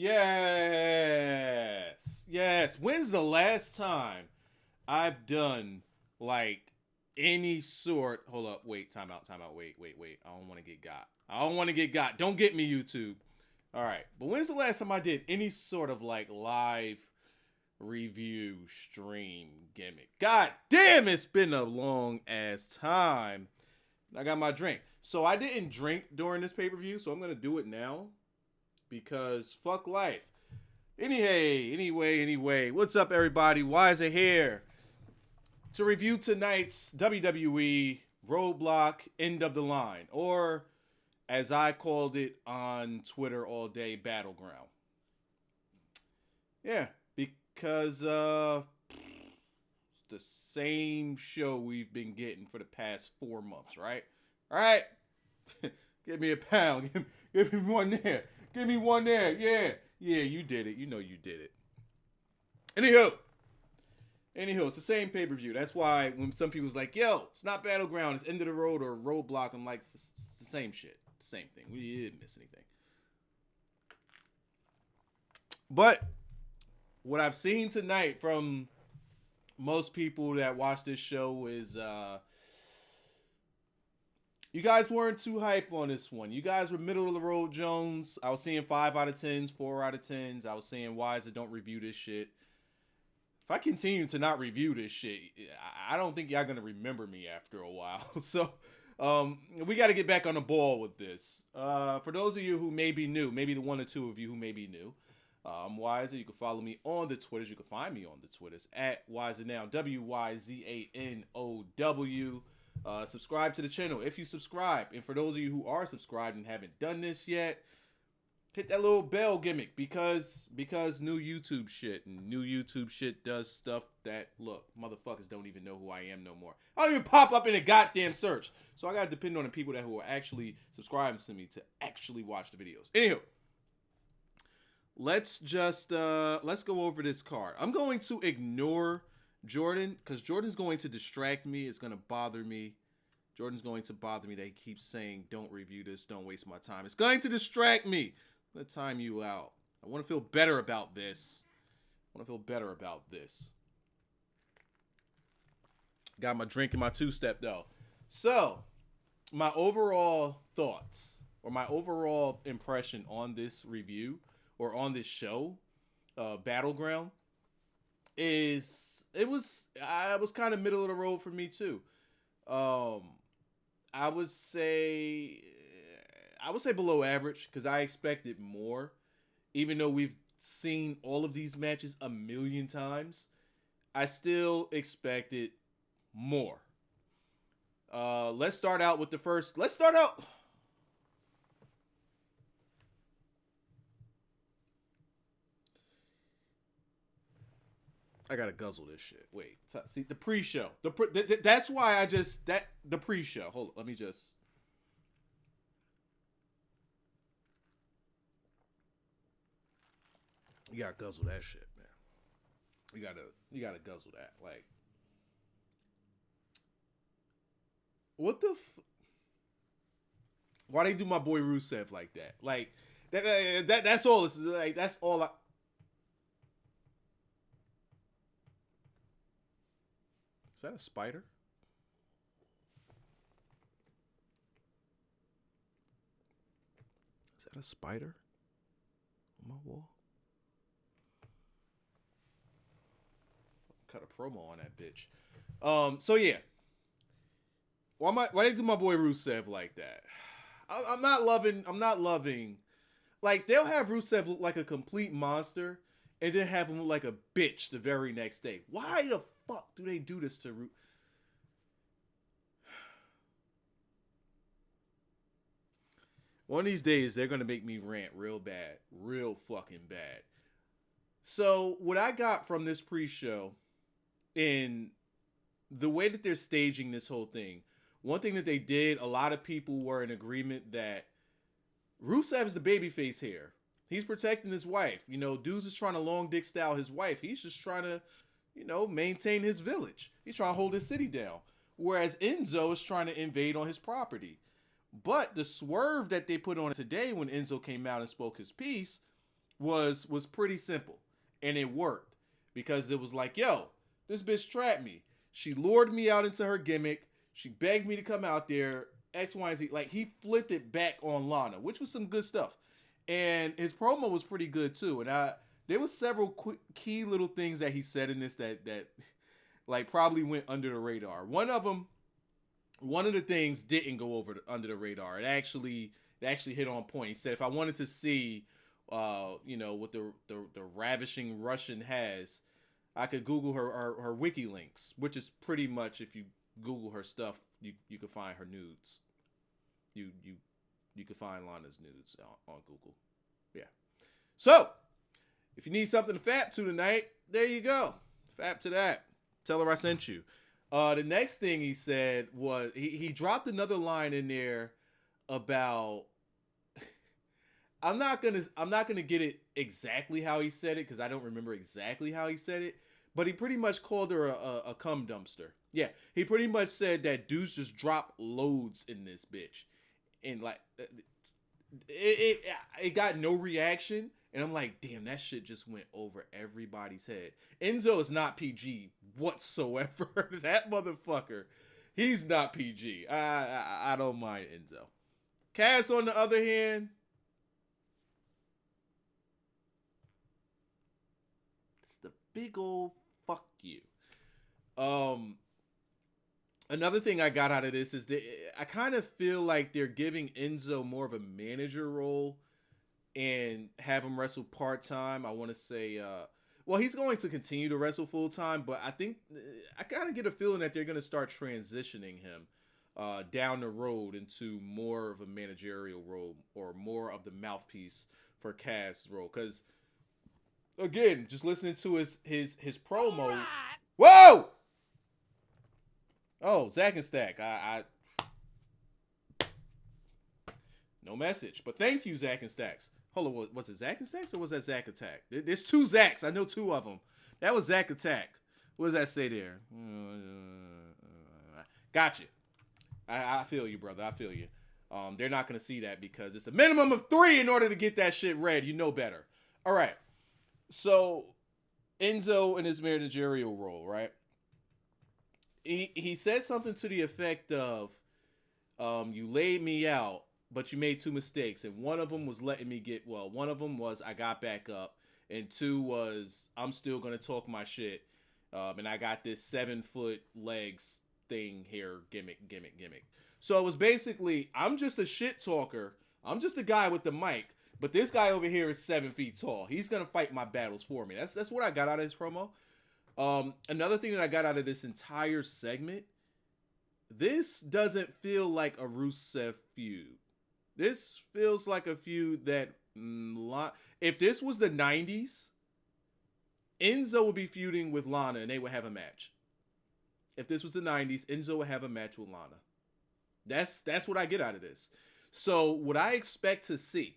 Yes. Yes. When's the last time I've done like any sort? Hold up. Wait. Time out. Wait. I don't want to get got. Don't get me, YouTube. All right. But when's the last time I did any sort of like live review stream gimmick? God damn, it's been a long ass time. I got my drink. So I didn't drink during this pay-per-view, so I'm going to do it now. Because fuck life. Anyway, what's up, everybody? Wiser here to review tonight's WWE Roadblock End of the Line, or as I called it on Twitter all day, Battleground. Yeah, because it's the same show we've been getting for the past 4 months, right? All right, give me a pound. Give me one there. Give me one there. Yeah, you did it. You know you did it. Anywho, it's the same pay-per-view. That's why when some people's like, yo, it's not Battleground, it's End of the Road or Roadblock, I'm like, it's the same shit. The same thing. We didn't miss anything. But what I've seen tonight from most people that watch this show is you guys weren't too hype on this one. You guys were middle of the road Jones. I was seeing 5 out of 10s, 4 out of 10s. I was saying, why is it don't review this shit? If I continue to not review this shit, I don't think y'all gonna remember me after a while. So we got to get back on the ball with this. For those of you who may be new, maybe the 1 or 2 of you who may be new, I'm Wiser. You can follow me on the Twitters. You can find me on the Twitters at Wiser Now, WYZANOW. Subscribe to the channel if you subscribe. And for those of you who are subscribed and haven't done this yet, hit that little bell gimmick because new YouTube shit. And new YouTube shit does stuff that, look, motherfuckers don't even know who I am no more. I don't even pop up in a goddamn search. So I got to depend on the people who are actually subscribing to me to actually watch the videos. Anywho, let's go over this card. I'm going to ignore Jordan, because Jordan's going to distract me. It's going to bother me. Jordan's going to bother me that he keeps saying, don't review this, don't waste my time. It's going to distract me. I'm going to time you out. I want to feel better about this. Got my drink and my 2-step, though. So, my overall thoughts, or my overall impression on this review, or on this show, Battleground, is... I was kind of middle of the road for me too. I would say below average because I expected more. Even though we've seen all of these matches a million times, I still expected more. Let's start out with the first. I gotta guzzle this shit. Wait, see the pre-show. That's why the pre-show. Hold on, let me just. You gotta guzzle that shit, man. You gotta guzzle that. Like, what the? Why they do my boy Rusev like that? Like that's all. It's like that's all. Is that a spider? Is that a spider on my wall? Cut a promo on that bitch. So yeah. Why they do my boy Rusev like that? I'm not loving. Like, they'll have Rusev look like a complete monster and then have him look like a bitch the very next day. Why the fuck do they do this to Rusev? One of these days, they're going to make me rant real bad. Real fucking bad. So, what I got from this pre-show, in the way that they're staging this whole thing, one thing that they did, a lot of people were in agreement that Rusev's the babyface here. He's protecting his wife. You know, dudes is trying to long dick style his wife. He's just trying to, you know, maintain his village. He's trying to hold his city down. Whereas Enzo is trying to invade on his property. But the swerve that they put on today when Enzo came out and spoke his piece was pretty simple, and it worked because it was like, yo, this bitch trapped me. She lured me out into her gimmick. She begged me to come out there. X, Y, and Z. Like, he flipped it back on Lana, which was some good stuff. And his promo was pretty good too. And there was several key little things that he said in this that like probably went under the radar. One of the things didn't go under the radar. It actually hit on point. He said, if I wanted to see, what the ravishing Russian has, I could Google her wiki links, which is pretty much, if you Google her stuff, you can find her nudes. You can find Lana's nudes on Google. Yeah. So, if you need something to fap to tonight, there you go. Fap to that. Tell her I sent you. The next thing he said was he dropped another line in there about I'm not gonna get it exactly how he said it because I don't remember exactly how he said it, but he pretty much called her a cum dumpster. Yeah, he pretty much said that dudes just drop loads in this bitch, and like it got no reaction, and I'm like, damn, that shit just went over everybody's head. Enzo is not PG whatsoever. That motherfucker, he's not PG. I don't mind Enzo. Cass, on the other hand, it's the big old fuck you. Another thing I got out of this is that I kind of feel like they're giving Enzo more of a manager role and have him wrestle part-time. I want to say, he's going to continue to wrestle full-time, but I think I kind of get a feeling that they're going to start transitioning him down the road into more of a managerial role or more of the mouthpiece for Cass' role. Because, again, just listening to his promo. Right. Whoa! Oh, Zack and Stack. I no message, but thank you, Zack and Stacks. Hold on, was it Zack and Stacks or was that Zack Attack? There's two Zacks. I know two of them. That was Zack Attack. What does that say there? Gotcha. I feel you, brother. I feel you. They're not going to see that because it's a minimum of 3 in order to get that shit read. You know better. All right. So, Enzo in his managerial role, right? He said something to the effect of, you laid me out, but you made 2 mistakes. And one of them was one of them was I got back up. And 2 was I'm still going to talk my shit. And I got this 7-foot legs thing here, gimmick. So it was basically, I'm just a shit talker. I'm just a guy with the mic. But this guy over here is 7 feet tall. He's going to fight my battles for me. That's what I got out of his promo. Another thing that I got out of this entire segment, this doesn't feel like a Rusev feud. This feels like a feud that, if this was the 90s, Enzo would be feuding with Lana and they would have a match. If this was the 90s, Enzo would have a match with Lana. That's what I get out of this. So what I expect to see,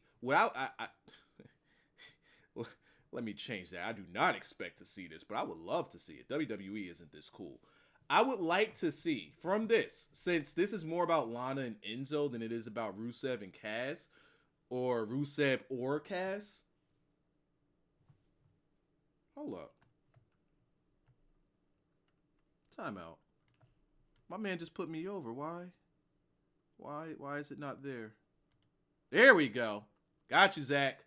let me change that. I do not expect to see this, but I would love to see it. WWE isn't this cool. I would like to see from this, since this is more about Lana and Enzo than it is about Rusev and Cass, or Rusev or Cass. Hold up. Time out. My man just put me over. Why? Why is it not there? There we go. Got you, Zach.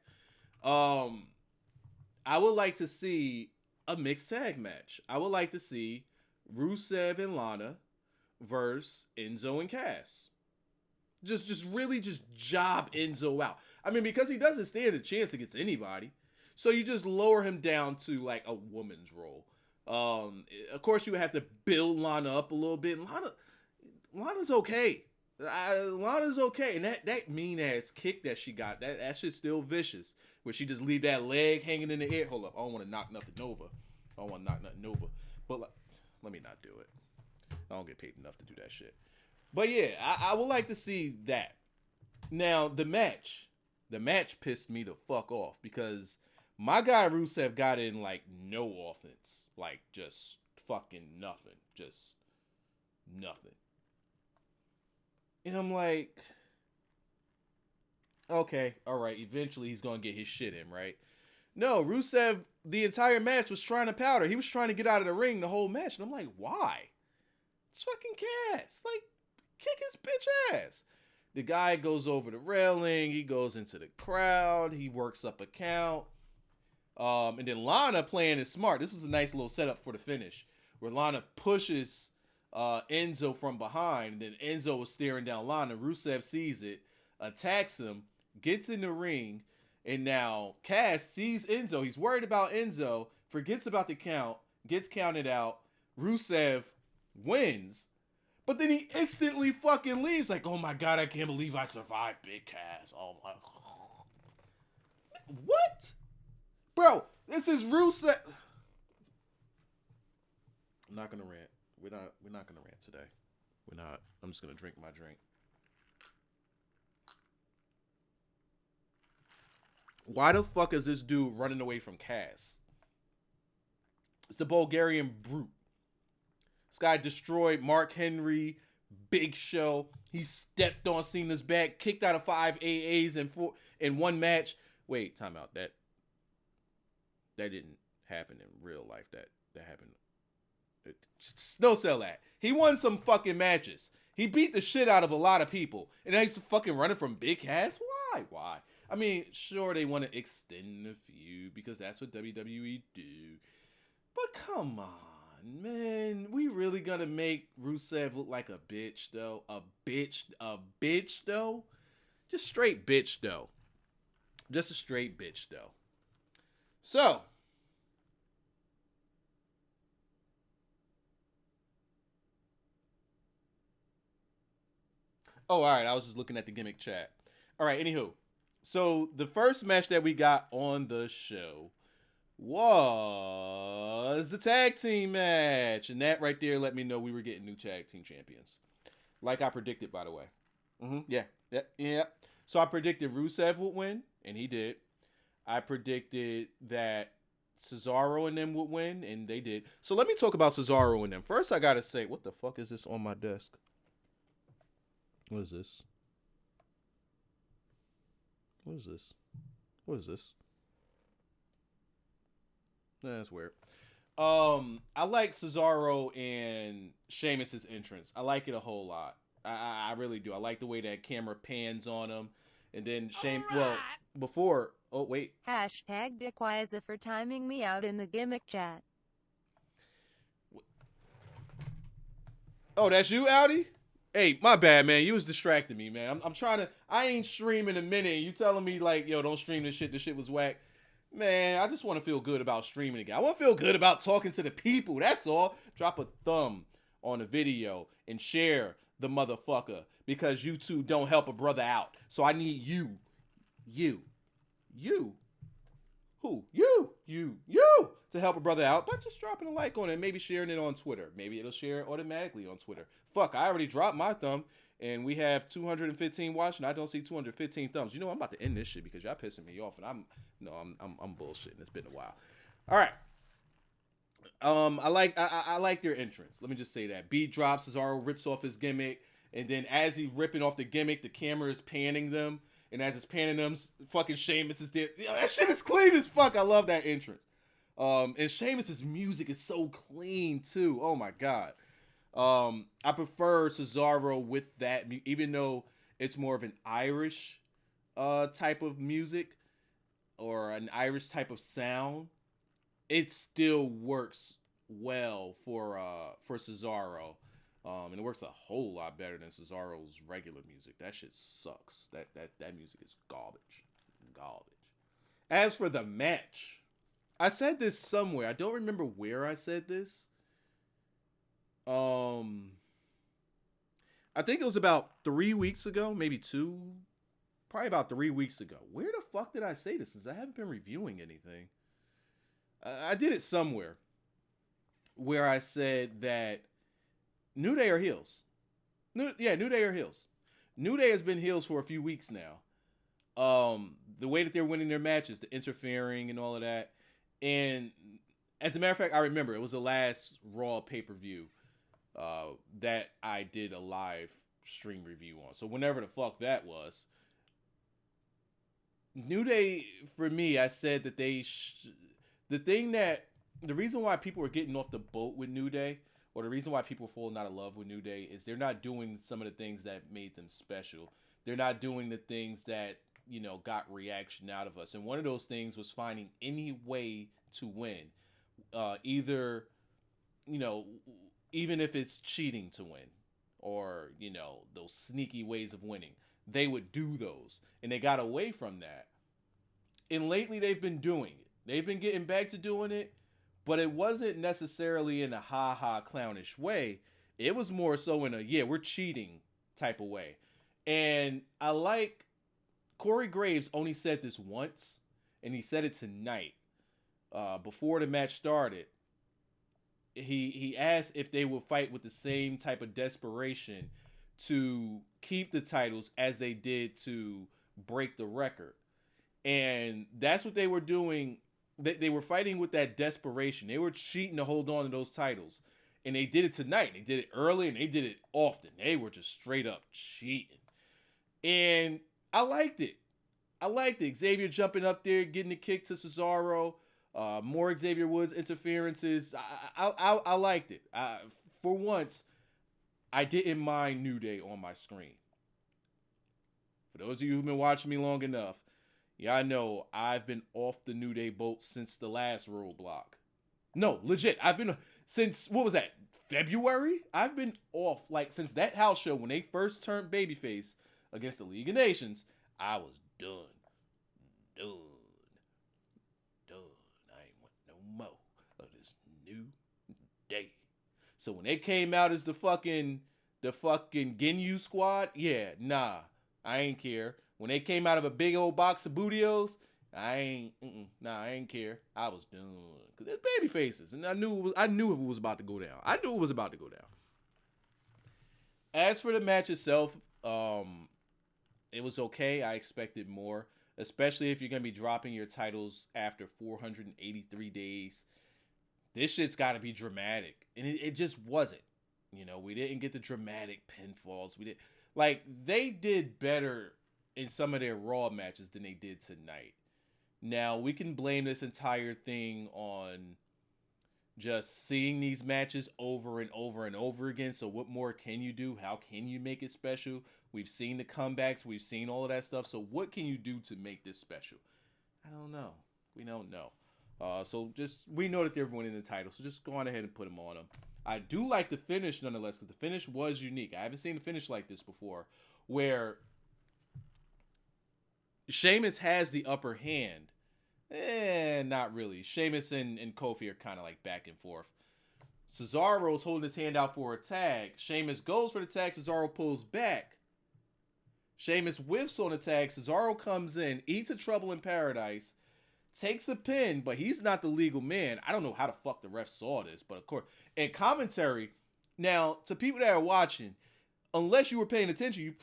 I would like to see a mixed tag match. I would like to see Rusev and Lana versus Enzo and Cass. Just really job Enzo out. I mean, because he doesn't stand a chance against anybody. So you just lower him down to like a woman's role. Of course, you would have to build Lana up a little bit. Lana's okay. Lana's okay. And that mean ass kick that she got, that shit's still vicious. Where she just leave that leg hanging in the air. Hold up, I don't want to knock nothing over. But let me not do it. I don't get paid enough to do that shit. But yeah, I would like to see that. Now, the match pissed me the fuck off because my guy Rusev got in like no offense. Like just fucking nothing. Just nothing. And I'm like, okay, all right, eventually he's going to get his shit in, right? No, Rusev, the entire match was trying to powder. He was trying to get out of the ring the whole match. And I'm like, why? It's fucking Cass. Like, kick his bitch ass. The guy goes over the railing. He goes into the crowd. He works up a count. And then Lana playing it smart. This was a nice little setup for the finish, where Lana pushes Enzo from behind. And then Enzo was staring down Lana. Rusev sees it, attacks him, gets in the ring. And now Cass sees Enzo. He's worried about Enzo, forgets about the count, gets counted out. Rusev wins. But then he instantly fucking leaves. Like, oh my God, I can't believe I survived Big Cass. Oh my. What? Bro, this is Rusev. I'm not going to rant. We're not going to rant today. We're not. I'm just going to drink my drink. Why the fuck is this dude running away from Cass? It's the Bulgarian Brute. This guy destroyed Mark Henry, Big Show. He stepped on Cena's back, kicked out of 5 AAs in one match. Wait, time out. That didn't happen in real life. That happened. No sell that. He won some fucking matches. He beat the shit out of a lot of people. And now he's fucking running from Big Cass? Why? I mean, sure, they want to extend the feud because that's what WWE do. But come on, man. We really gonna make Rusev look like a bitch, though? A bitch, though? Just straight bitch, though. Just a straight bitch, though. So. Oh, all right. I was just looking at the gimmick chat. All right, anywho. So the first match that we got on the show was the tag team match. And that right there let me know we were getting new tag team champions. Like I predicted, by the way. Yeah. So I predicted Rusev would win, and he did. I predicted that Cesaro and them would win, and they did. So let me talk about Cesaro and them. First, I got to say, what the fuck is this on my desk? What is this? What is this? That's weird. I like Cesaro and Sheamus' entrance. I like it a whole lot. I really do. I like the way that camera pans on him. And then Sheamus, right. Well, before, oh, wait. Hashtag Dickwiser for timing me out in the gimmick chat. Oh, that's you, Audi? Hey, my bad, man. You was distracting me, man. I'm trying to. I ain't streaming a minute. You telling me like, yo, don't stream this shit. This shit was whack. Man, I just want to feel good about streaming again. I want to feel good about talking to the people. That's all. Drop a thumb on the video and share the motherfucker because you two don't help a brother out. So I need you. Who? You to help a brother out by just dropping a like on it, maybe sharing it on Twitter. Maybe it'll share automatically on Twitter. Fuck, I already dropped my thumb and we have 215 watching. I don't see 215 thumbs. You know, I'm about to end this shit because y'all pissing me off and I'm bullshitting. It's been a while. All right. I like their entrance. Let me just say that. B drops, Cesaro rips off his gimmick, and then as he's ripping off the gimmick, the camera is panning them. And as it's panning them, fucking Sheamus is there. That shit is clean as fuck. I love that entrance. And Sheamus' music is so clean too. Oh my God. I prefer Cesaro with that, even though it's more of an Irish type of music or an Irish type of sound. It still works well for Cesaro. And it works a whole lot better than Cesaro's regular music. That shit sucks. That music is garbage. As for the match, I said this somewhere. I don't remember where I said this. I think it was about 3 weeks ago, maybe 2. Probably about 3 weeks ago. Where the fuck did I say this? Since I haven't been reviewing anything. I did it somewhere where I said that New Day are heels. New Day are heels. New Day has been heels for a few weeks now. The way that they're winning their matches, the interfering and all of that. And as a matter of fact, I remember it was the last Raw pay-per-view that I did a live stream review on. So whenever the fuck that was, New Day, for me, I said that the reason why people are getting off the boat with New Day, or the reason why people are falling out of love with New Day, is they're not doing some of the things that made them special. They're not doing the things that, got reaction out of us. And one of those things was finding any way to win. Either, even if it's cheating to win, or, those sneaky ways of winning. They would do those. And they got away from that. And lately they've been doing it. They've been getting back to doing it, but it wasn't necessarily in a ha-ha clownish way. It was more so in a, we're cheating type of way. And I like, Corey Graves only said this once, and he said it tonight. Before the match started, he asked if they would fight with the same type of desperation to keep the titles as they did to break the record. And that's what they were doing. They were fighting with that desperation. They were cheating to hold on to those titles. And they did it tonight. They did it early and they did it often. They were just straight up cheating. And I liked it. Xavier jumping up there, getting the kick to Cesaro. More Xavier Woods interferences. I liked it. For once, I didn't mind New Day on my screen. For those of you who've been watching me long enough, I know I've been off the New Day boat since the last Roadblock. No, legit. I've been since, what was that, February? I've been off, since that house show when they first turned babyface against the League of Nations. I was done. I ain't want no more of this New Day. So when they came out as the fucking Ginyu squad, I ain't care. When they came out of a big old box of bootios, I ain't care. I was done. Cause they're baby faces, and I knew it was about to go down. As for the match itself, it was okay. I expected more, especially if you're gonna be dropping your titles after 483 days. This shit's got to be dramatic, and it just wasn't. We didn't get the dramatic pinfalls. They did better in some of their Raw matches than they did tonight. Now, we can blame this entire thing on just seeing these matches over and over and over again. So what more can you do? How can you make it special? We've seen the comebacks. We've seen all of that stuff. So what can you do to make this special? I don't know. We don't know. We know that they're winning the title. So just go on ahead and put them on them. I do like the finish nonetheless, because the finish was unique. I haven't seen a finish like this before, where Sheamus has the upper hand. Not really. Sheamus and Kofi are kind of back and forth. Cesaro's holding his hand out for a tag. Sheamus goes for the tag. Cesaro pulls back. Sheamus whiffs on the tag. Cesaro comes in, eats a Trouble in Paradise, takes a pin, but he's not the legal man. I don't know how the fuck the ref saw this, but of course. And commentary, now, to people that are watching, unless you were paying attention,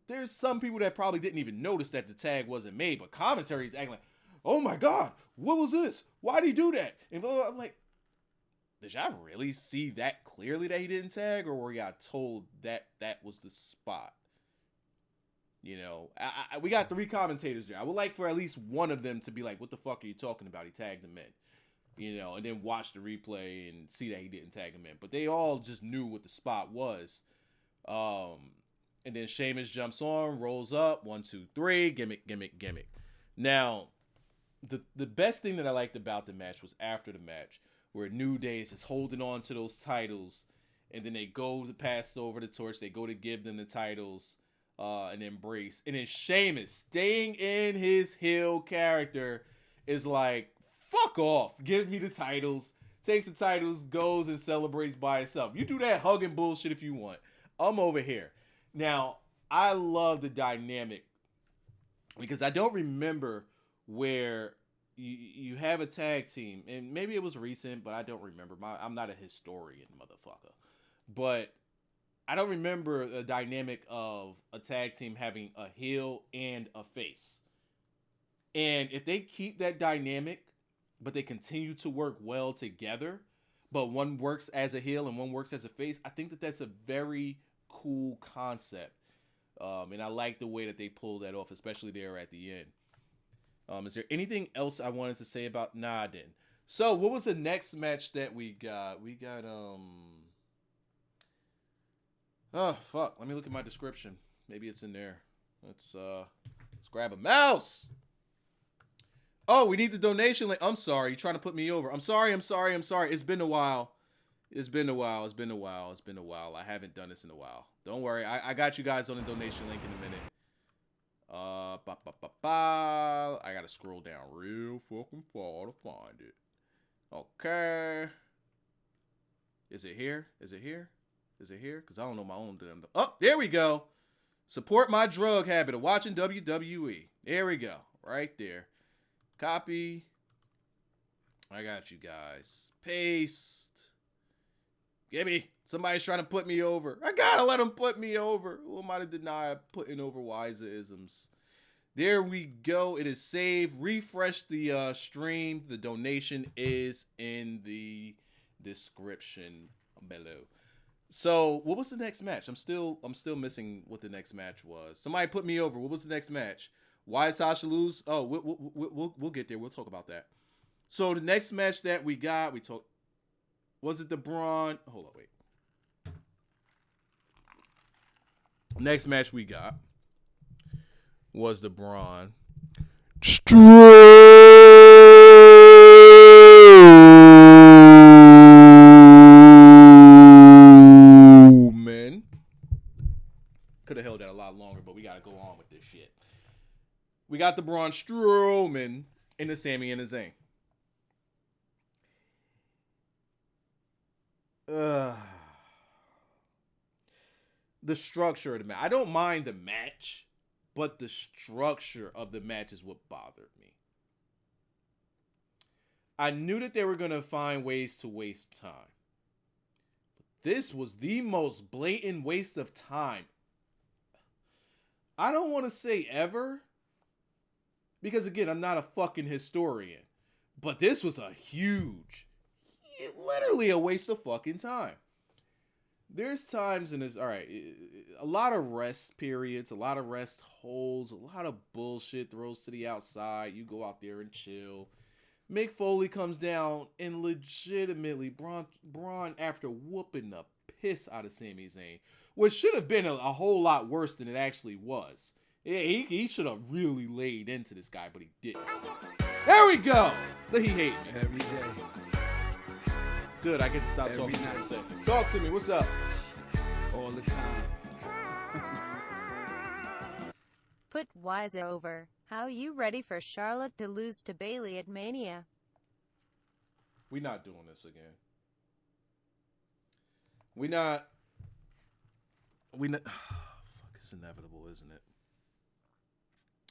there's some people that probably didn't even notice that the tag wasn't made, but commentary is acting like, oh my God, what was this? Why'd he do that? And I'm like, did y'all really see that clearly that he didn't tag, or were y'all told that that was the spot? We got 3 commentators there. I would like for at least one of them to be like, what the fuck are you talking about? He tagged him in. And then watch the replay and see that he didn't tag him in. But they all just knew what the spot was. And then Sheamus jumps on, rolls up, 1, 2, 3, gimmick. Now, the best thing that I liked about the match was after the match, where New Day is just holding on to those titles, and then they go to pass over the torch, they go to give them the titles, and embrace. And then Sheamus, staying in his heel character, is like, fuck off, give me the titles, takes the titles, goes and celebrates by himself. You do that hugging bullshit if you want. I'm over here. Now, I love the dynamic, because I don't remember where you have a tag team, and maybe it was recent, but I don't remember. I'm not a historian, motherfucker. But I don't remember the dynamic of a tag team having a heel and a face. And if they keep that dynamic, but they continue to work well together, but one works as a heel and one works as a face, I think that that's a very cool concept. And I like the way that they pulled that off, especially there at the end. Is there anything else I wanted to say about? Nah, I didn't. So, what was the next match that we got? We got oh fuck. Let me look at my description. Maybe it's in there. Let's grab a mouse. Oh, we need the donation link. I'm sorry. You're trying to put me over. I'm sorry. It's been a while. It's been a while. I haven't done this in a while. Don't worry. I got you guys on the donation link in a minute. I gotta scroll down real fucking far to find it. Okay. Is it here? Because I don't know my own damn. Oh, there we go. Support my drug habit of watching WWE. There we go. Right there. Copy. I got you guys. Paste. Gimme. Somebody's trying to put me over. I gotta let them put me over. Who am I to deny putting over Wiser-isms? There we go. It is saved. Refresh the stream. The donation is in the description below. So, what was the next match? I'm still missing what the next match was. Somebody put me over. What was the next match? Why did Sasha lose? Oh, we'll get there. We'll talk about that. So the next match that we got, was it the Braun? Hold on, wait. Next match we got was the Braun Strowman. Could have held that a lot longer, but we got to go on with this shit. We got the Braun Strowman and the Sami and the Zayn. The structure of the match. I don't mind the match, but the structure of the match is what bothered me. I knew that they were going to find ways to waste time. But this was the most blatant waste of time. I don't want to say ever, because again, I'm not a fucking historian. But this was a huge, literally a waste of fucking time. There's times in this, all right, a lot of rest periods, a lot of rest holes, a lot of bullshit throws to the outside. You go out there and chill. Mick Foley comes down and legitimately, Braun after whooping the piss out of Sami Zayn, which should have been a whole lot worse than it actually was. Yeah, he should have really laid into this guy, but he didn't. There we go. He hated me. Every day. Good, I get to stop talking for a second. Talk to me. What's up? All the time. Put Wiser over. How you ready for Charlotte to lose to Bayley at Mania? We not doing this again. We not. Fuck, it's inevitable, isn't it?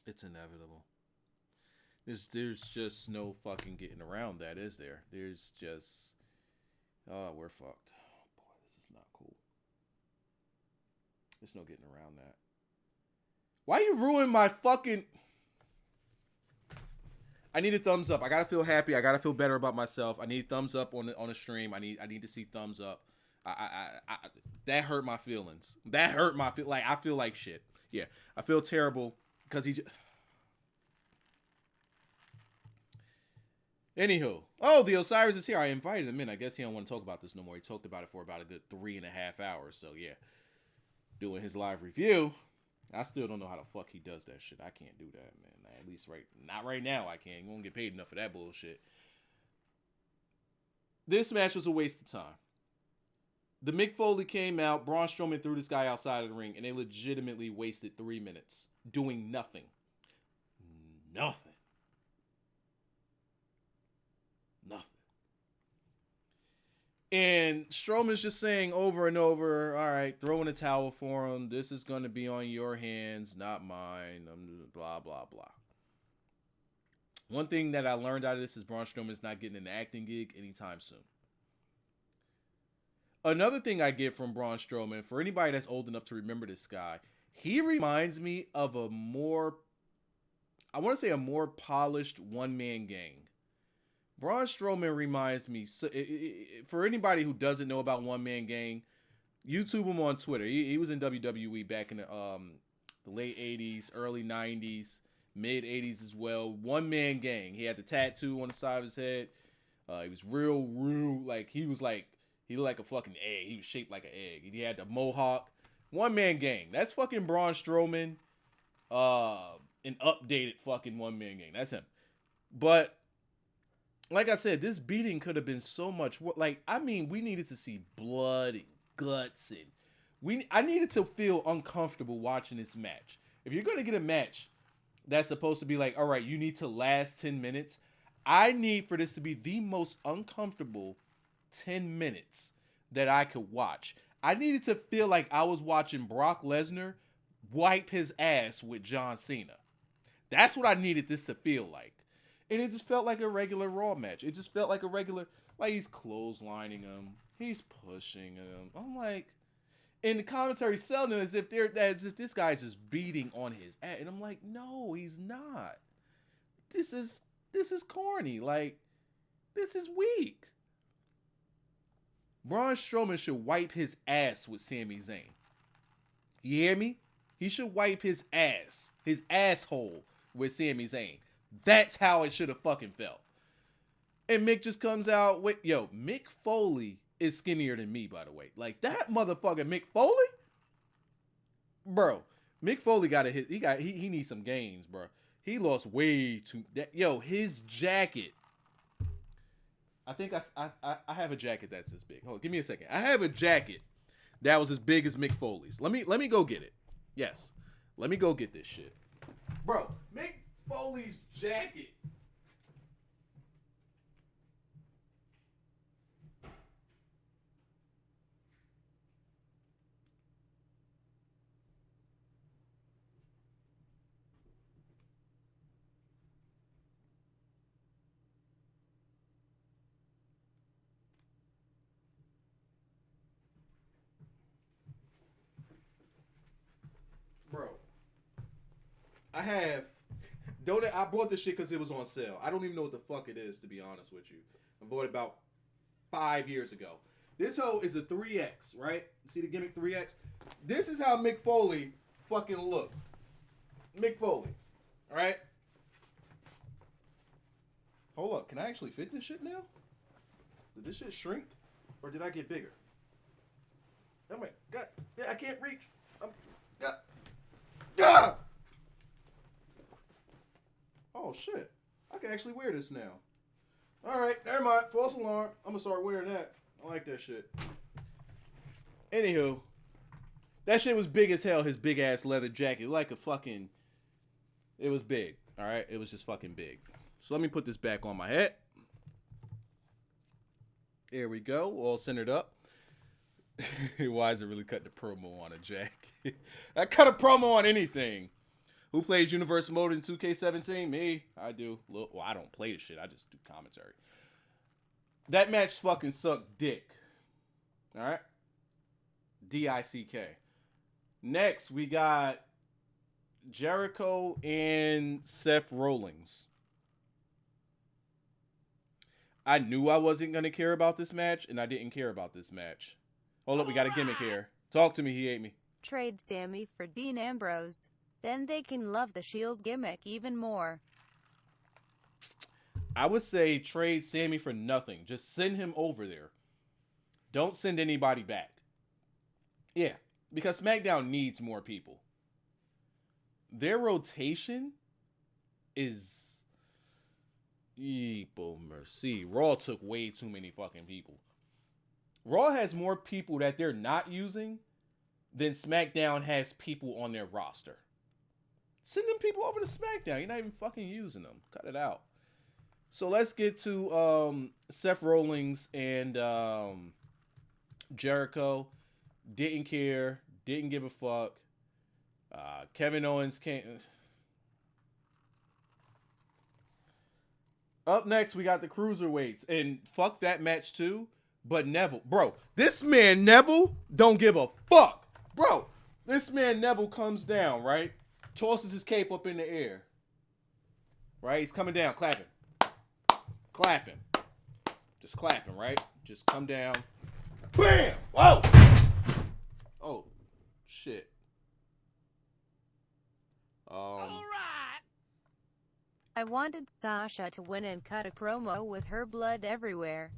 It's inevitable. There's just no fucking getting around that, is there? There's just... Oh, we're fucked. Oh, boy, this is not cool. There's no getting around that. Why you ruin my fucking... I need a thumbs up. I gotta feel happy. I gotta feel better about myself. I need thumbs up on the stream. I need to see thumbs up. I that hurt my feelings. That hurt my feel. Like I feel like shit. Yeah, I feel terrible because he. Anywho, oh, the Osiris is here. I invited him in. I guess he don't want to talk about this no more. He talked about it for about a good 3.5 hours. So yeah, doing his live review. I still don't know how the fuck he does that shit. I can't do that, man. At least not right now. I can't. You won't get paid enough for that bullshit. This match was a waste of time. The Mick Foley came out. Braun Strowman threw this guy outside of the ring, and they legitimately wasted 3 minutes doing nothing. Nothing. And Strowman's just saying over and over, all right, throwing a towel for him. This is going to be on your hands, not mine. Blah, blah, blah. One thing that I learned out of this is Braun Strowman's not getting an acting gig anytime soon. Another thing I get from Braun Strowman, for anybody that's old enough to remember this guy, he reminds me of a more polished one-man gang. Braun Strowman reminds me, for anybody who doesn't know about One Man Gang, YouTube him on Twitter. He was in WWE back in the late 80s, early 90s. mid 80s as well. One man gang. He had the tattoo on the side of his head. He was real, like he looked like a fucking egg. He was shaped like an egg. He had the mohawk. One man gang. That's fucking Braun Strowman. An updated fucking one man gang. That's him. But like I said, this beating could have been so much worse. Like, I mean, we needed to see blood and guts, and I needed to feel uncomfortable watching this match. If you're gonna get a match that's supposed to be like, all right, you need to last 10 minutes. I need for this to be the most uncomfortable 10 minutes that I could watch. I needed to feel like I was watching Brock Lesnar wipe his ass with John Cena. That's what I needed this to feel like. And it just felt like a regular Raw match. It just felt like a regular, like he's clotheslining him. He's pushing him. I'm like, and the commentary selling it as if this guy's just beating on his ass. And I'm like, no, he's not. This is corny. Like, this is weak. Braun Strowman should wipe his ass with Sami Zayn. You hear me? He should wipe his asshole with Sami Zayn. That's how it should have fucking felt. And Mick just comes out with, Mick Foley is skinnier than me, by the way. Like, that motherfucker Mick Foley? Bro, Mick Foley got a hit. He needs some gains, bro. He lost way too. His jacket. I think I have a jacket that's this big. Hold on, give me a second. I have a jacket that was as big as Mick Foley's. Let me go get it. Yes, let me go get this shit, bro. Mick Foley's jacket. Bro, I bought this shit because it was on sale. I don't even know what the fuck it is, to be honest with you. I bought it about 5 years ago. This hoe is a 3X, right? See the gimmick 3X? This is how Mick Foley fucking looked. Mick Foley. Alright? Hold up. Can I actually fit this shit now? Did this shit shrink? Or did I get bigger? Oh my god. Yeah, I can't reach. God. Ah! Oh shit. I can actually wear this now. Alright, never mind. False alarm. I'm gonna start wearing that. I like that shit. Anywho, that shit was big as hell, his big ass leather jacket. Like a fucking. It was big. Alright? It was just fucking big. So let me put this back on my head. There we go. All centered up. Why is it really cut the promo on a jacket? I cut a promo on anything. Who plays Universal Mode in 2K17? Me. I do. Well, I don't play the shit. I just do commentary. That match fucking sucked dick. Alright? D-I-C-K. Next, we got Jericho and Seth Rollins. I knew I wasn't going to care about this match, and I didn't care about this match. Hold up, we got a gimmick here. Talk to me, he ate me. Trade Sammy for Dean Ambrose. Then they can love the Shield gimmick even more. I would say trade Sammy for nothing. Just send him over there. Don't send anybody back. Yeah, because SmackDown needs more people. Their rotation is... Eepo mercy. Raw took way too many fucking people. Raw has more people that they're not using than SmackDown has people on their roster. Send them people over to SmackDown. You're not even fucking using them. Cut it out. So let's get to Seth Rollins and Jericho. Didn't care. Didn't give a fuck. Kevin Owens can't... Up next, we got the Cruiserweights. And fuck that match too. But Neville, bro, this man Neville don't give a fuck. Bro, this man Neville comes down, right? Tosses his cape up in the air. Right? He's coming down, clapping. Clapping. Just clapping, right? Just come down. Bam! Whoa! Oh, shit. All right. wanted Sasha to win and cut a promo with her blood everywhere.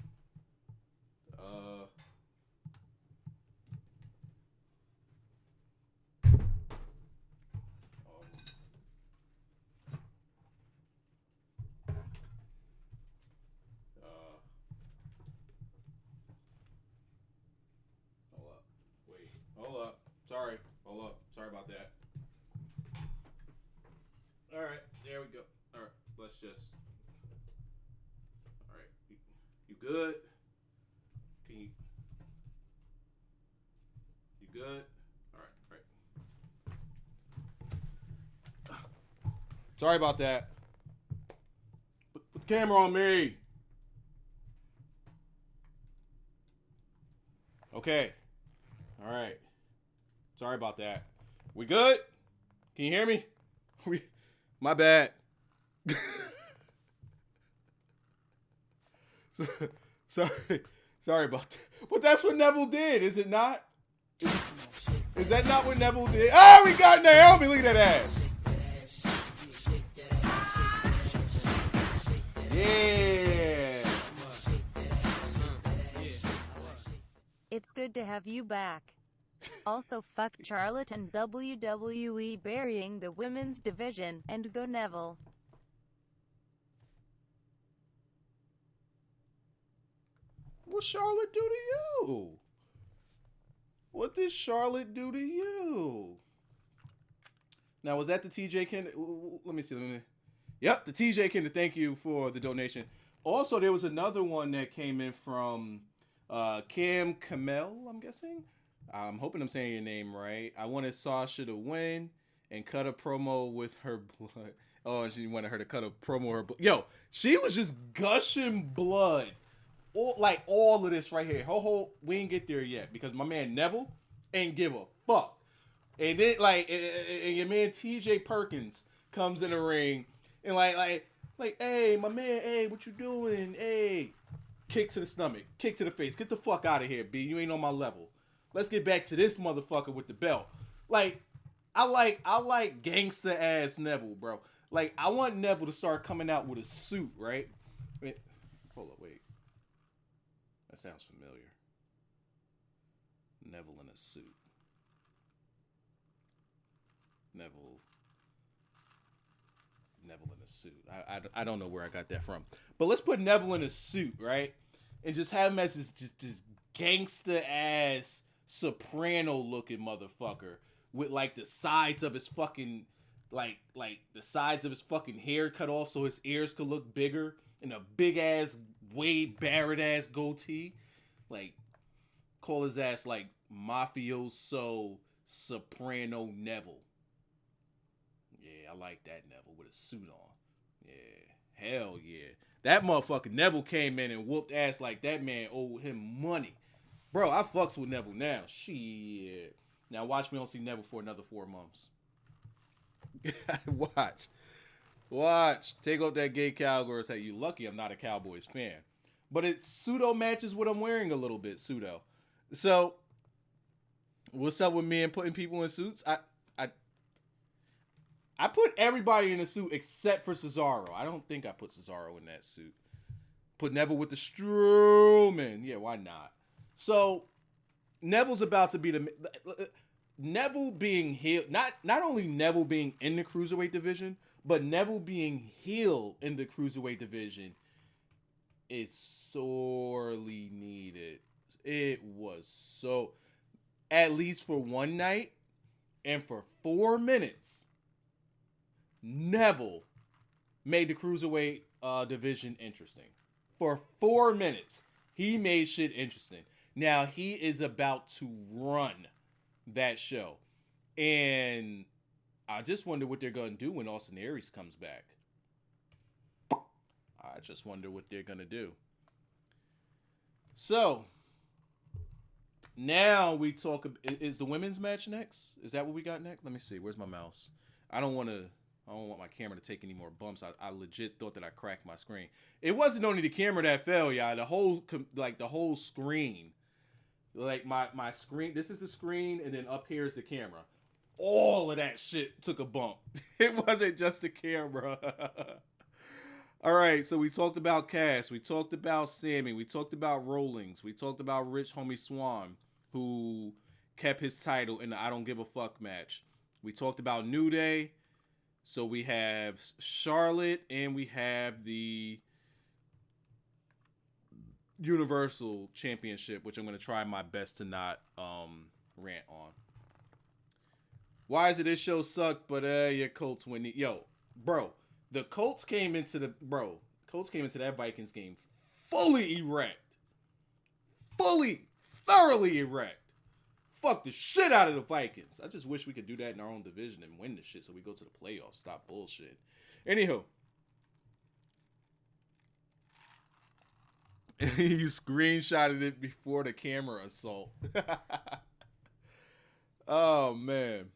Hold up. Sorry. Hold up. Sorry about that. All right. There we go. All right. Let's just. All right. You good? Can you? You good? All right. All right. Sorry about that. Put the camera on me. Okay. All right. Sorry about that. We good? Can you hear me? My bad. Sorry about that. But that's what Neville did, is it not? Is that not what Neville did? Oh, we got Naomi. Look at that ass. Yeah. It's good to have you back. Also, fuck Charlotte and WWE burying the women's division, and go Neville. What Charlotte do to you? What did Charlotte do to you? Now, was that the TJ Kennedy? Let me see. Yep, the TJ Kennedy. Thank you for the donation. Also, there was another one that came in from Cam Kamel, I'm guessing. I'm hoping I'm saying your name right. I wanted Sasha to win and cut a promo with her blood. Oh, and she wanted her to cut a promo with her blood. Yo, she was just gushing blood. All of this right here. We ain't get there yet because my man Neville ain't give a fuck. And then and your man TJ Perkins comes in the ring and like, hey, my man, hey, what you doing? Hey, kick to the stomach, kick to the face. Get the fuck out of here, B. You ain't on my level. Let's get back to this motherfucker with the belt. Like, I like gangster ass Neville, bro. Like, I want Neville to start coming out with a suit, right? Hold up, wait. That sounds familiar. Neville in a suit. Neville in a suit. I don't know where I got that from. But let's put Neville in a suit, right? And just have him as this just gangster ass soprano looking motherfucker with like the sides of his fucking like the sides of his fucking hair cut off so his ears could look bigger and a big ass Wade Barrett ass goatee. Like, call his ass like mafioso soprano Neville. Yeah, I like that Neville with a suit on. Yeah, hell yeah. That motherfucker Neville came in and whooped ass like that man owed him money. Bro, I fucks with Neville now. Shit. Now watch me don't see Neville for another 4 months. Watch. Take off that gay Cowboys hat. You lucky I'm not a Cowboys fan. But it pseudo matches what I'm wearing a little bit. Pseudo. So, what's up with me and putting people in suits? I put everybody in a suit except for Cesaro. I don't think I put Cesaro in that suit. Put Neville with the Strowman. Yeah, why not? So, Neville's about to be Neville being heel. Not only Neville being in the Cruiserweight division, but Neville being heel in the Cruiserweight division is sorely needed. It was so, at least for one night and for 4 minutes, Neville made the Cruiserweight division interesting. For 4 minutes, he made shit interesting. Now, he is about to run that show. And I just wonder what they're going to do when Austin Aries comes back. I just wonder what they're going to do. So, now we talk. Is the women's match next? Is that what we got next? Let me see. Where's my mouse? I don't want my camera to take any more bumps. I legit thought that I cracked my screen. It wasn't only the camera that fell, y'all. The whole screen. Like my screen. This is the screen, and then up here is the camera. All of that shit took a bump. It wasn't just the camera. All right, so we talked about Cass, we talked about Sammy, we talked about Rollins, we talked about Rich Homie Swann, who kept his title in the I Don't Give a Fuck match. We talked about New Day, so we have Charlotte, and we have the Universal Championship, which I'm going to try my best to not rant on. Why is it this show sucked, but your Colts win? Yo, bro. The Colts came into that Vikings game fully erect. Thoroughly erect. Fuck the shit out of the Vikings. I just wish we could do that in our own division and win the shit so we go to the playoffs. Stop bullshit. Anywho. You screenshotted it before the camera assault. Oh, man.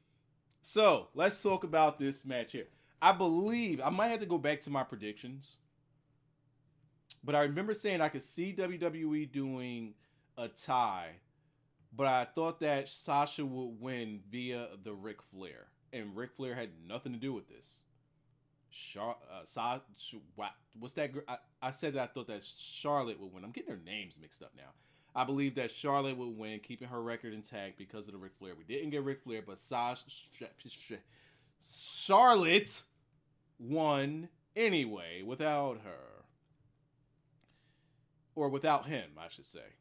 So, let's talk about this match here. I believe, I might have to go back to my predictions, but I remember saying I could see WWE doing a tie, but I thought that Sasha would win via the Ric Flair, and Ric Flair had nothing to do with this. What's that? I said that I thought that Charlotte would win. I'm getting her names mixed up now. I believe that Charlotte would win, keeping her record intact because of the Ric Flair. We didn't get Ric Flair, but Charlotte won anyway without her. Or without him, I should say.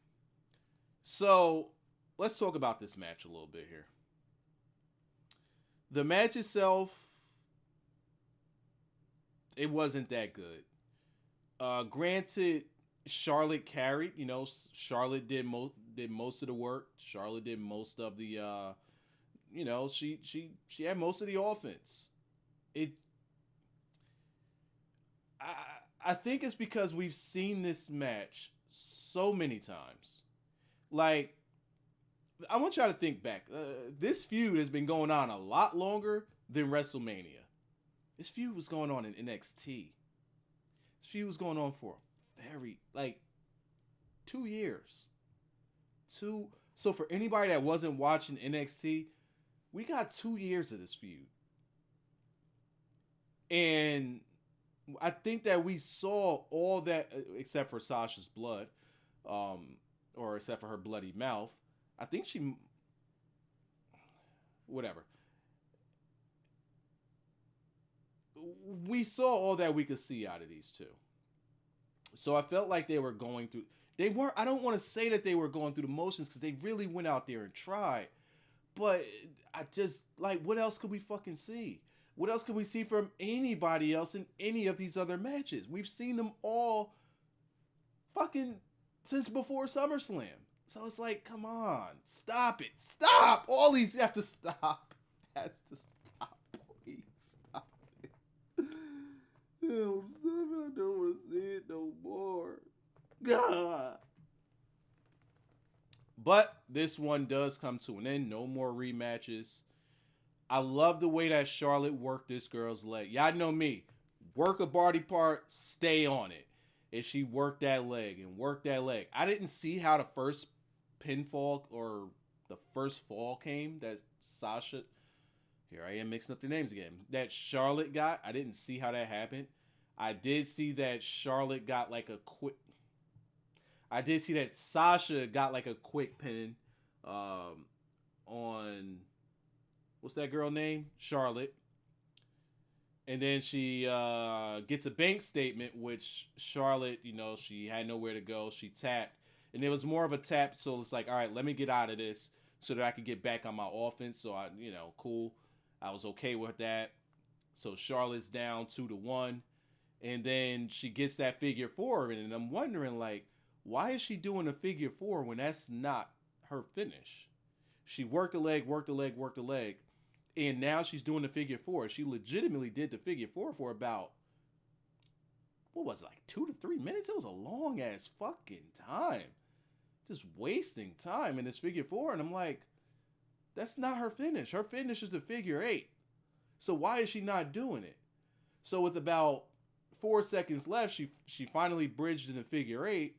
So, let's talk about this match a little bit here. The match itself, it wasn't that good. Granted, Charlotte carried. You know, Charlotte did most of the work. Charlotte did most of the she had most of the offense. I think it's because we've seen this match so many times. Like, I want y'all to think back. This feud has been going on a lot longer than WrestleMania. This feud was going on in NXT. This feud was going on for very, 2 years. So for anybody that wasn't watching NXT, we got 2 years of this feud. And I think that we saw all that, except for Sasha's blood, or except for her bloody mouth. I think whatever. We saw all that we could see out of these two. So I felt like they were going through, I don't want to say that they were going through the motions because they really went out there and tried. But I just, what else could we fucking see? What else could we see from anybody else in any of these other matches? We've seen them all fucking since before SummerSlam. So it's like, come on, stop it. Stop! All these have to stop. Has to stop. Please stop it. Yo, stop it. I don't want to see it no more. God. But this one does come to an end. No more rematches. I love the way that Charlotte worked this girl's leg. Y'all know me. Work a body part, stay on it. And she worked that leg and worked that leg. I didn't see how the first pinfall or the first fall came that Sasha, here I am mixing up the names again, that Charlotte got. I didn't see how that happened. I did see that Charlotte got I did see that Sasha got a quick pin on, what's that girl name? Charlotte. And then she gets a bank statement, which Charlotte, she had nowhere to go. She tapped. And it was more of a tap, so it's like, all right, let me get out of this so that I could get back on my offense. So, cool. I was okay with that. So Charlotte's down 2-1. And then she gets that figure four. And I'm wondering, why is she doing a figure four when that's not her finish? She worked the leg. And now she's doing the figure four. She legitimately did the figure four for about, 2 to 3 minutes? It was a long ass fucking time. Just wasting time in this figure four. And I'm like, that's not her finish. Her finish is the figure eight. So why is she not doing it? So with about 4 seconds left, she finally bridged in the figure eight.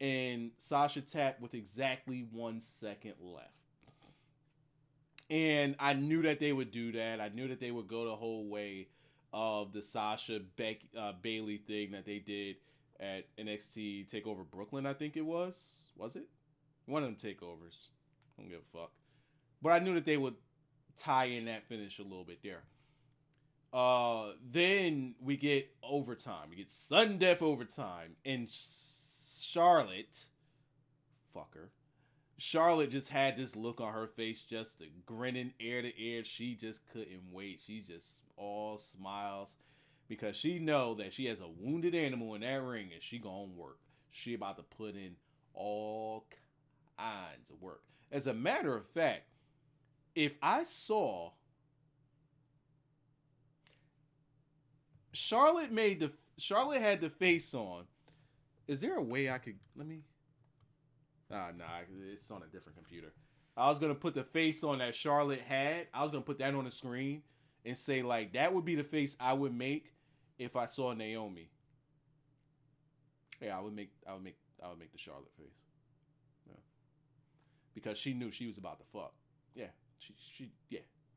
And Sasha tapped with exactly 1 second left. And I knew that they would do that. I knew that they would go the whole way of the Sasha Bailey thing that they did at NXT TakeOver Brooklyn, I think it was. Was it? One of them takeovers. I don't give a fuck. But I knew that they would tie in that finish a little bit there. Then we get overtime. We get sudden death overtime. And Charlotte, fucker. Charlotte just had this look on her face, just a grinning ear to ear. She just couldn't wait. She just all smiles because she know that she has a wounded animal in that ring and she gonna work. She about to put in all kinds of work. As a matter of fact, if I saw Charlotte had the face on, is there a way I could nah, it's on a different computer. I was gonna put the face on that Charlotte had. I was gonna put that on the screen and say like that would be the face I would make if I saw Naomi. Yeah, I would make the Charlotte face. Yeah. Because she knew she was about to fuck. Yeah, she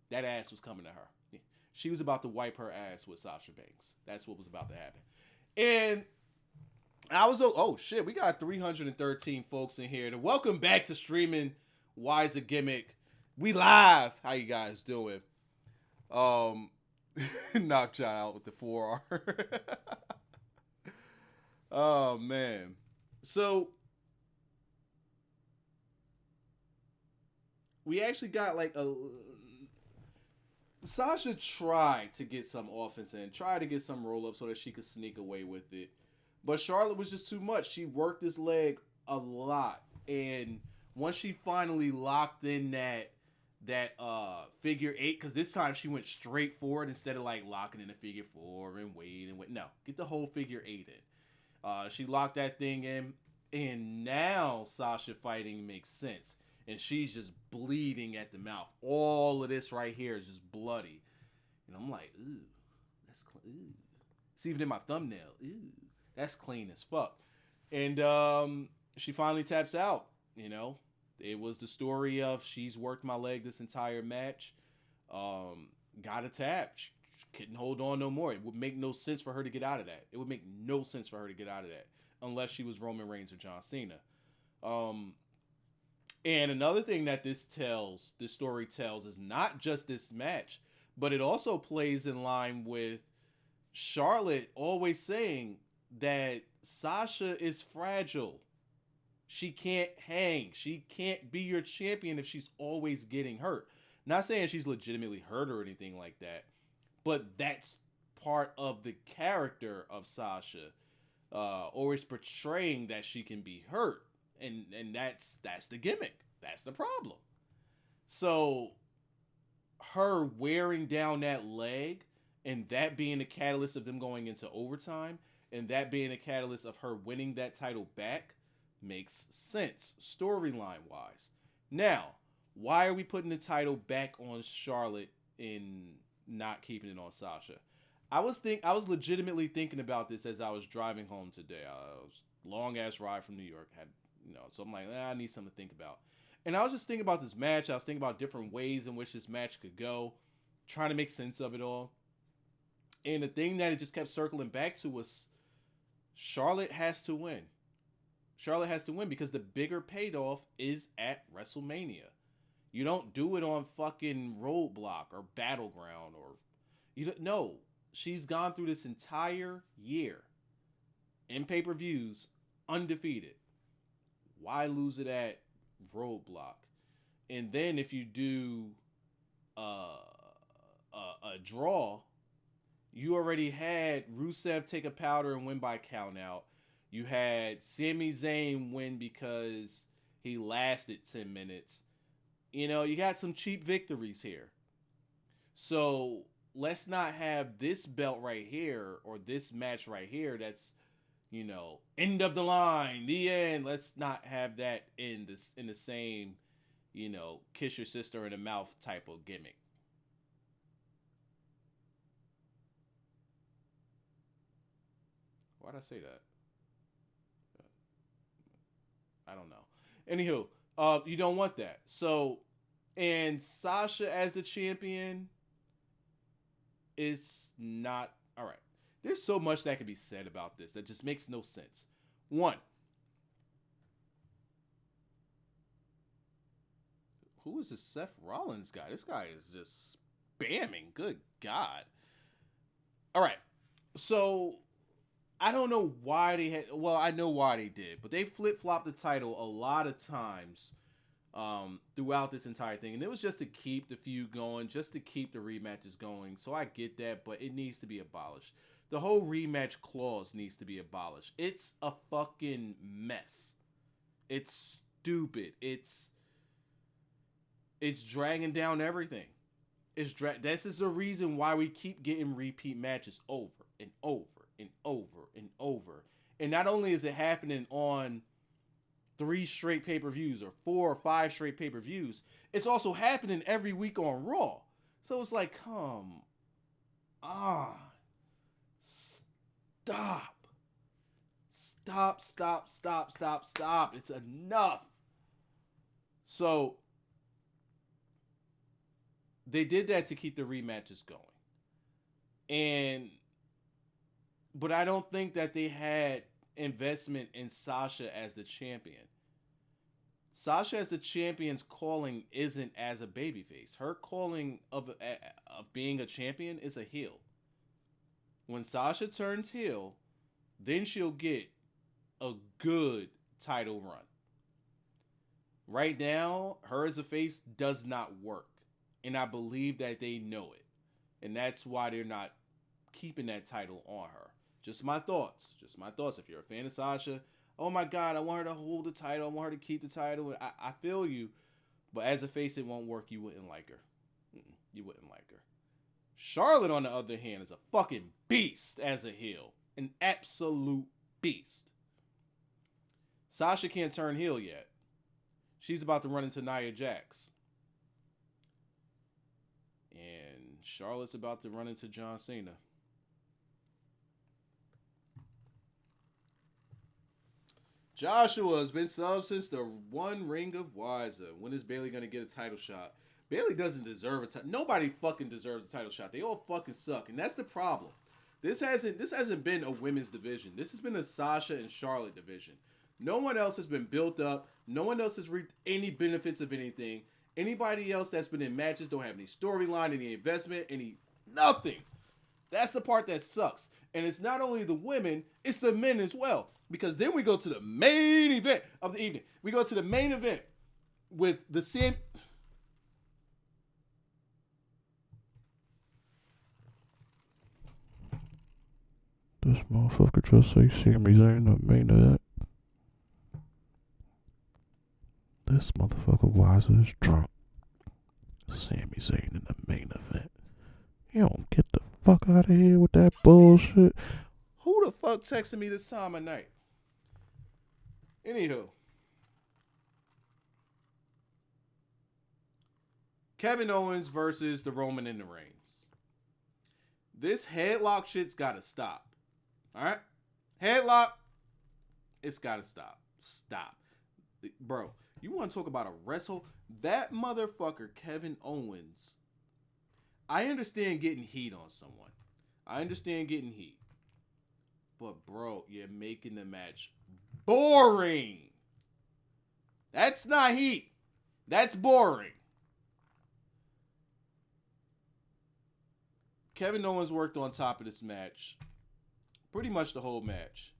that ass was coming to her. Yeah. She was about to wipe her ass with Sasha Banks. That's what was about to happen. And I was, oh shit, we got 313 folks in here. And welcome back to Streaming Why's a Gimmick. We live. How you guys doing? Knock John out with the 4R. Oh man. So we actually got like Sasha tried to get some offense in, tried to get some roll up so that she could sneak away with it. But Charlotte was just too much. She worked this leg a lot. And once she finally locked in that figure 8, because this time she went straight forward instead of like locking in a figure 4 and wait and wait. No, get the whole figure 8 in. She locked that thing in. And now Sasha fighting makes sense. And she's just bleeding at the mouth. All of this right here is just bloody. And I'm like, ooh, that's ooh. It's even in my thumbnail. Ooh. That's clean as fuck. And she finally taps out, you know. It was the story of she's worked my leg this entire match. Got a tap. She couldn't hold on no more. It would make no sense for her to get out of that. It would make no sense for her to get out of that. Unless she was Roman Reigns or John Cena. And another thing that this story tells is not just this match, but it also plays in line with Charlotte always saying that Sasha is fragile. She can't hang. She can't be your champion if she's always getting hurt. Not saying she's legitimately hurt or anything like that, but that's part of the character of Sasha. Always portraying that she can be hurt. And that's the gimmick. That's the problem. So her wearing down that leg and that being the catalyst of them going into overtime and that being a catalyst of her winning that title back makes sense storyline wise. Now, why are we putting the title back on Charlotte and not keeping it on Sasha? I was legitimately thinking about this as I was driving home today. I was long ass ride from New York, so I'm like, I need something to think about. And I was just thinking about this match. I was thinking about different ways in which this match could go, trying to make sense of it all. And the thing that it just kept circling back to was Charlotte has to win. Charlotte has to win because the bigger payoff is at WrestleMania. You don't do it on fucking Roadblock or Battleground no. She's gone through this entire year in pay-per-views undefeated. Why lose it at Roadblock? And then if you do a draw, you already had Rusev take a powder and win by count out. You had Sami Zayn win because he lasted 10 minutes. You know, you got some cheap victories here. So let's not have this belt right here or this match right here that's, end of the line, the end. Let's not have that in the same, kiss your sister in the mouth type of gimmick. Why'd I say that? I don't know. Anywho, you don't want that. So, and Sasha as the champion, it's not all right. There's so much that can be said about this that just makes no sense. One, who is this Seth Rollins guy? This guy is just spamming. Good God. All right. So I don't know why they had. Well, I know why they did, but they flip-flopped the title a lot of times throughout this entire thing, and it was just to keep the feud going, just to keep the rematches going. So I get that, but it needs to be abolished. The whole rematch clause needs to be abolished. It's a fucking mess. It's stupid. It's dragging down everything. This is the reason why we keep getting repeat matches over and over and over and over. And not only is it happening on 3 straight pay-per-views or 4 or 5 straight pay-per-views, it's also happening every week on Raw. So it's like, come on. Stop. It's enough. So they did that to keep the rematches going. But I don't think that they had investment in Sasha as the champion. Sasha as the champion's calling isn't as a babyface. Her calling of being a champion is a heel. When Sasha turns heel, then she'll get a good title run. Right now, her as a face does not work. And I believe that they know it. And that's why they're not keeping that title on her. Just my thoughts. If you're a fan of Sasha, oh my God, I want her to hold the title. I want her to keep the title. I feel you. But as a face, it won't work. You wouldn't like her. You wouldn't like her. Charlotte, on the other hand, is a fucking beast as a heel. An absolute beast. Sasha can't turn heel yet. She's about to run into Nia Jax. And Charlotte's about to run into John Cena. Joshua has been subbed since the One Ring of Wiser. When is Bayley going to get a title shot? Bayley doesn't deserve a title. Nobody fucking deserves a title shot. They all fucking suck. And that's the problem. This hasn't been a women's division. This has been a Sasha and Charlotte division. No one else has been built up. No one else has reaped any benefits of anything. Anybody else that's been in matches don't have any storyline, any investment, nothing. That's the part that sucks. And it's not only the women, it's the men as well. Because then we go to the main event of the evening. We go to the main event with the same. This motherfucker just say Sami Zayn in the main event. This motherfucker Wiser is drunk. Sami Zayn in the main event. You don't get the fuck out of here with that bullshit. Who the fuck texted me this time of night? Anywho. Kevin Owens versus the Roman and the Reigns. This headlock shit's gotta stop. Alright? Headlock. It's gotta stop. Stop. Bro, you want to talk about a wrestle? That motherfucker, Kevin Owens. I understand getting heat on someone. But, bro, you're making the match boring. That's not heat. That's boring. Kevin Owens worked on top of this match pretty much the whole match.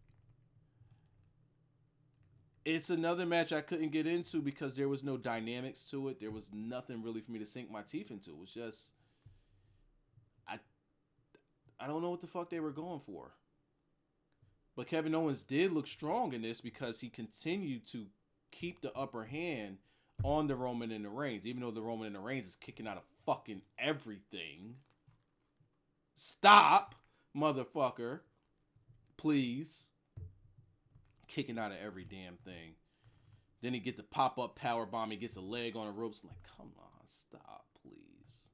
It's another match I couldn't get into because there was no dynamics to it. There was nothing really for me to sink my teeth into. It was just, I don't know what the fuck they were going for. But Kevin Owens did look strong in this because he continued to keep the upper hand on the Roman and the Reigns, even though the Roman and the Reigns is kicking out of fucking everything. Stop, motherfucker. Please. Kicking out of every damn thing. Then he get the pop-up power bomb. He gets a leg on the ropes. Like, come on, stop, please.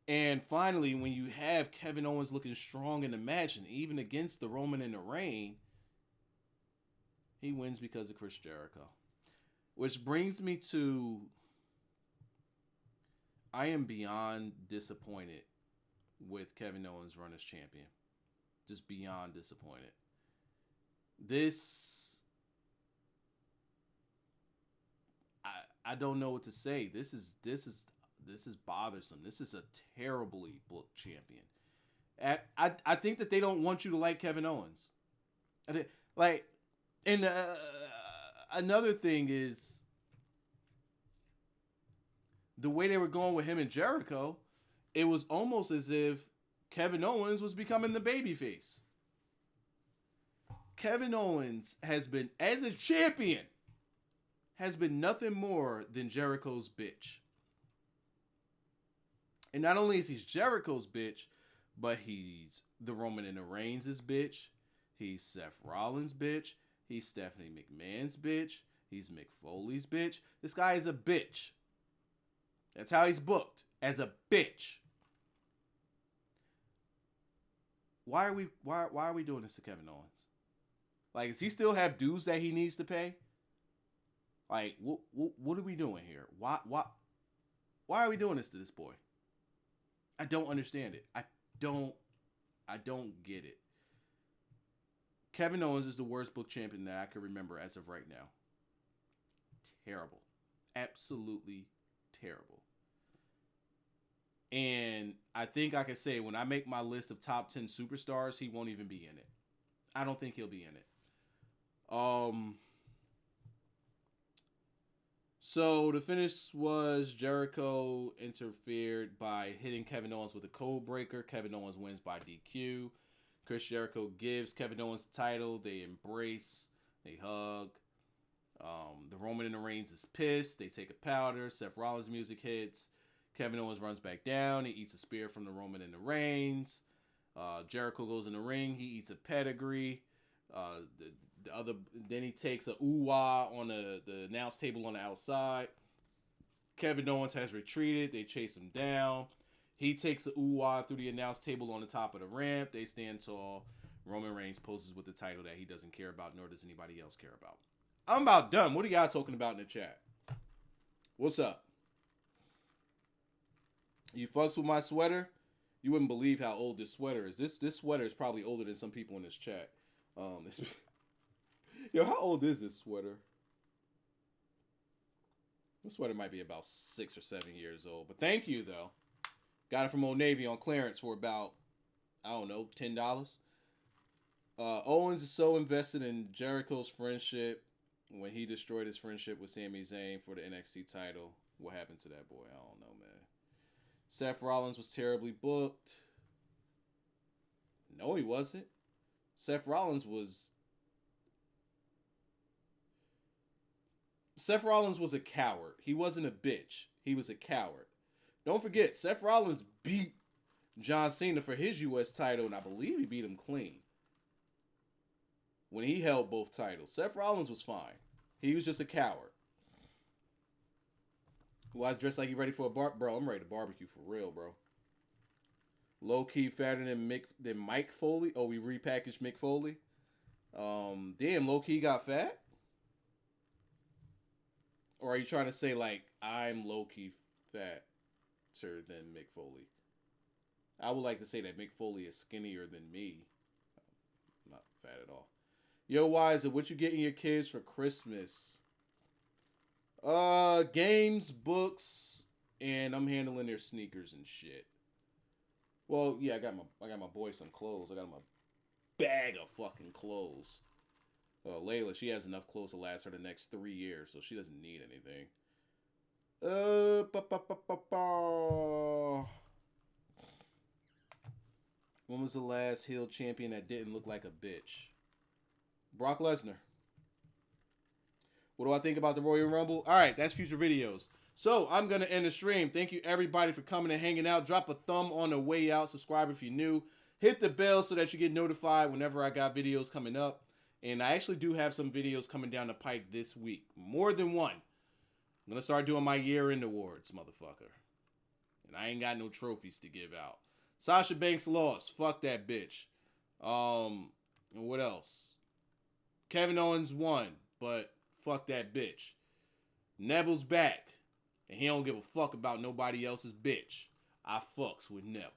And finally, when you have Kevin Owens looking strong in the match, and even against the Roman and the Reign, he wins because of Chris Jericho. Which brings me to, I am beyond disappointed with Kevin Owens run as champion. Just beyond disappointed. This, I don't know what to say. This is bothersome. This is a terribly booked champion. I think that they don't want you to like Kevin Owens. I think, like, and another thing is the way they were going with him and Jericho. It was almost as if Kevin Owens was becoming the babyface. Kevin Owens has been, as a champion, has been nothing more than Jericho's bitch. And not only is he Jericho's bitch, but he's the Roman and the Reigns' bitch. He's Seth Rollins' bitch. He's Stephanie McMahon's bitch. He's Mick Foley's bitch. This guy is a bitch. That's how he's booked, as a bitch. Why are we doing this to Kevin Owens? Like, does he still have dues that he needs to pay? Like, what are we doing here? Why are we doing this to this boy? I don't understand it. I don't get it. Kevin Owens is the worst book champion that I can remember as of right now. Terrible. Absolutely terrible. And I think I can say when I make my list of top 10 superstars, he won't even be in it. I don't think he'll be in it. So the finish was Jericho interfered by hitting Kevin Owens with a code breaker. Kevin Owens wins by DQ. Chris Jericho gives Kevin Owens the title. They embrace. They hug. The Roman and the Reigns is pissed. They take a powder. Seth Rollins music hits. Kevin Owens runs back down. He eats a spear from the Roman and the Reigns. Jericho goes in the ring. He eats a pedigree. Then he takes a ooh-wah on the announce table on the outside. Kevin Owens has retreated. They chase him down. He takes a ooh-wah through the announce table on the top of the ramp. They stand tall. Roman Reigns poses with the title that he doesn't care about, nor does anybody else care about. I'm about done. What are y'all talking about in the chat? What's up? You fucks with my sweater? You wouldn't believe how old this sweater is. This sweater is probably older than some people in this chat. Yo, how old is this sweater? This sweater might be about 6 or 7 years old. But thank you, though. Got it from Old Navy on clearance for about, I don't know, $10. Owens is so invested in Jericho's friendship when he destroyed his friendship with Sami Zayn for the NXT title. What happened to that boy? I don't know, man. Seth Rollins was terribly booked. No, he wasn't. Seth Rollins was a coward. He wasn't a bitch. He was a coward. Don't forget, Seth Rollins beat John Cena for his U.S. title, and I believe he beat him clean when he held both titles. Seth Rollins was fine. He was just a coward. Why is dressed like you ready for a bro? I'm ready to barbecue for real, bro. Low key fatter than Mike Foley. Oh, we repackaged Mick Foley. Damn, low key got fat. Or are you trying to say like I'm low key fatter than Mick Foley? I would like to say that Mick Foley is skinnier than me. I'm not fat at all. Yo, Wiser, what you getting your kids for Christmas? Games, books, and I'm handling their sneakers and shit. Well, yeah, I got my boy some clothes. I got him a bag of fucking clothes. Layla, she has enough clothes to last her the next 3 years, so she doesn't need anything. When was the last heel champion that didn't look like a bitch? Brock Lesnar. What do I think about the Royal Rumble? All right, that's future videos. So I'm going to end the stream. Thank you, everybody, for coming and hanging out. Drop a thumb on the way out. Subscribe if you're new. Hit the bell so that you get notified whenever I got videos coming up. And I actually do have some videos coming down the pike this week. More than one. I'm going to start doing my year-end awards, motherfucker. And I ain't got no trophies to give out. Sasha Banks lost. Fuck that bitch. And what else? Kevin Owens won, but fuck that bitch. Neville's back. And he don't give a fuck about nobody else's bitch. I fucks with Neville.